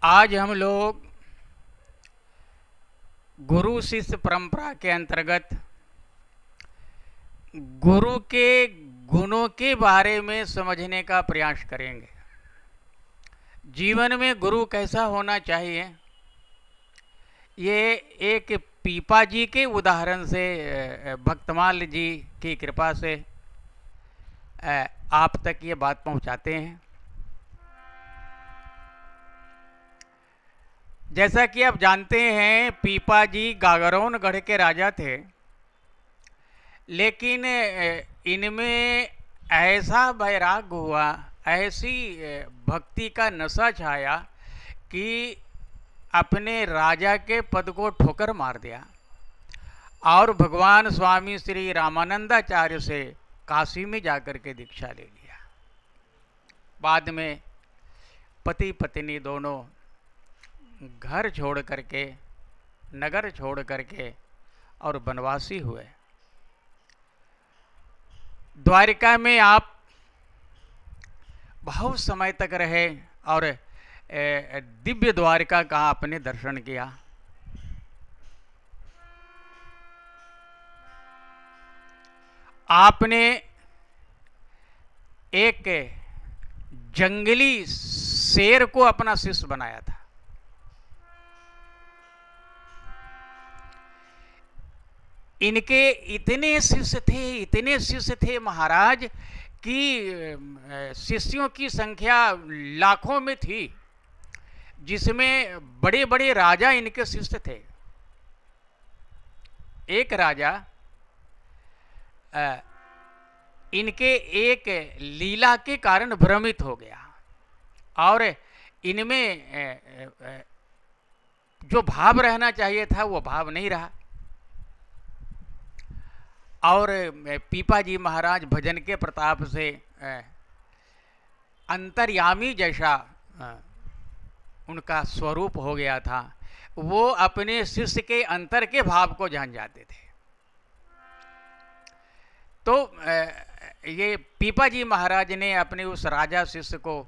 आज हम लोग गुरु शिष्य परंपरा के अंतर्गत गुरु के गुणों के बारे में समझने का प्रयास करेंगे। जीवन में गुरु कैसा होना चाहिए, ये एक पीपा जी के उदाहरण से, भक्तमाल जी की कृपा से आप तक ये बात पहुंचाते हैं। जैसा कि आप जानते हैं, पीपा जी गागरौनगढ़ के राजा थे, लेकिन इनमें ऐसा वैराग्य हुआ, ऐसी भक्ति का नशा छाया कि अपने राजा के पद को ठोकर मार दिया और भगवान स्वामी श्री रामानंदाचार्य से काशी में जाकर के दीक्षा ले लिया। बाद में पति पत्नी दोनों घर छोड़ करके, नगर छोड़ करके और वनवासी हुए। द्वारिका में आप बहुत समय तक रहे और दिव्य द्वारिका का आपने दर्शन किया। आपने एक जंगली शेर को अपना शिष्य बनाया था। इनके इतने शिष्य थे महाराज कि शिष्यों की संख्या लाखों में थी, जिसमें बड़े बड़े राजा इनके शिष्य थे। एक राजा इनके एक लीला के कारण भ्रमित हो गया और इनमें जो भाव रहना चाहिए था वो भाव नहीं रहा, और पीपा जी महाराज भजन के प्रताप से अंतर्यामी जैसा उनका स्वरूप हो गया था। वो अपने शिष्य के अंतर के भाव को जान जाते थे। तो ये पीपा जी महाराज ने अपने उस राजा शिष्य को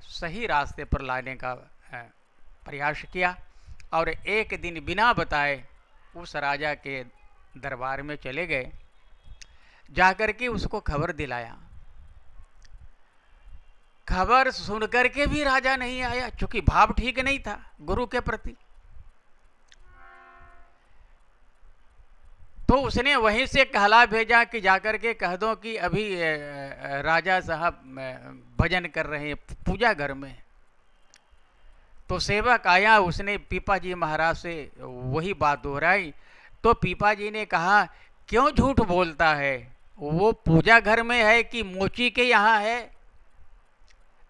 सही रास्ते पर लाने का प्रयास किया और एक दिन बिना बताए उस राजा के दरबार में चले गए। जाकर के उसको खबर दिलाया। खबर सुनकर के भी राजा नहीं आया, चूंकि भाव ठीक नहीं था गुरु के प्रति। तो उसने वहीं से कहला भेजा कि जाकर के कह दो कि अभी राजा साहब भजन कर रहे हैं पूजा घर में। तो सेवक आया, उसने पीपा जी महाराज से वही बात दोहराई। तो पीपा जी ने कहा, क्यों झूठ बोलता है, वो पूजा घर में है कि मोची के यहाँ है,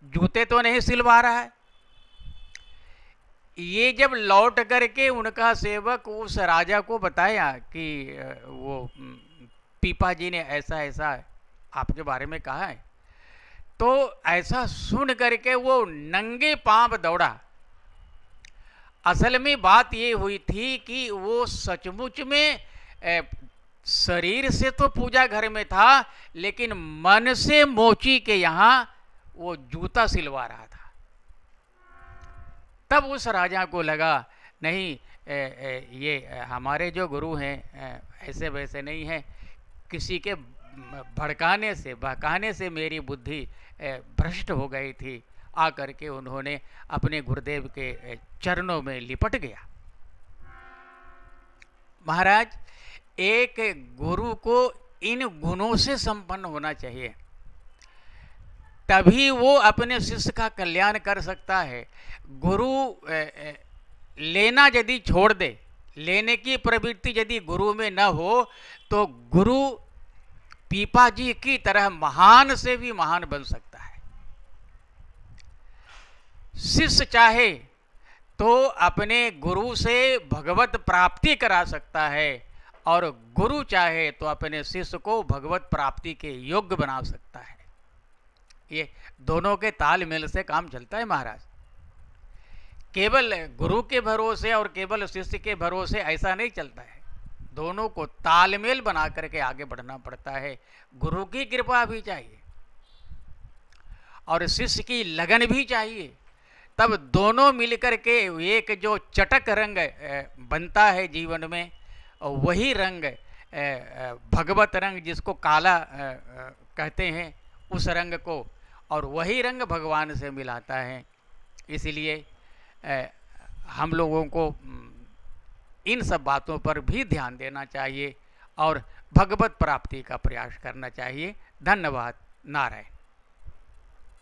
जूते तो नहीं सिलवा रहा है। ये जब लौट करके उनका सेवक उस राजा को बताया कि वो पीपा जी ने ऐसा ऐसा आपके बारे में कहा है, तो ऐसा सुन करके वो नंगे पांव दौड़ा। असल में बात ये हुई थी कि वो सचमुच में शरीर से तो पूजा घर में था, लेकिन मन से मोची के यहाँ वो जूता सिलवा रहा था। तब उस राजा को लगा, नहीं, ये हमारे जो गुरु हैं ऐसे वैसे नहीं हैं, किसी के भड़काने से बहकाने से मेरी बुद्धि भ्रष्ट हो गई थी। आकर के उन्होंने अपने गुरुदेव के चरणों में लिपट गया। महाराज, एक गुरु को इन गुणों से संपन्न होना चाहिए, तभी वो अपने शिष्य का कल्याण कर सकता है। गुरु लेना यदि छोड़ दे, लेने की प्रवृत्ति यदि गुरु में न हो, तो गुरु पीपा जी की तरह महान से भी महान बन सकता है। शिष्य चाहे तो अपने गुरु से भगवत प्राप्ति करा सकता है, और गुरु चाहे तो अपने शिष्य को भगवत प्राप्ति के योग्य बना सकता है। ये दोनों के तालमेल से काम चलता है महाराज। केवल गुरु के भरोसे और केवल शिष्य के भरोसे ऐसा नहीं चलता है। दोनों को तालमेल बना करके आगे बढ़ना पड़ता है। गुरु की कृपा भी चाहिए और शिष्य की लगन भी चाहिए, तब दोनों मिलकर के एक जो चटक रंग बनता है जीवन में, वही रंग भगवत रंग, जिसको काला कहते हैं, उस रंग को, और वही रंग भगवान से मिलाता है। इसलिए हम लोगों को इन सब बातों पर भी ध्यान देना चाहिए और भगवत प्राप्ति का प्रयास करना चाहिए। धन्यवाद। नारायण।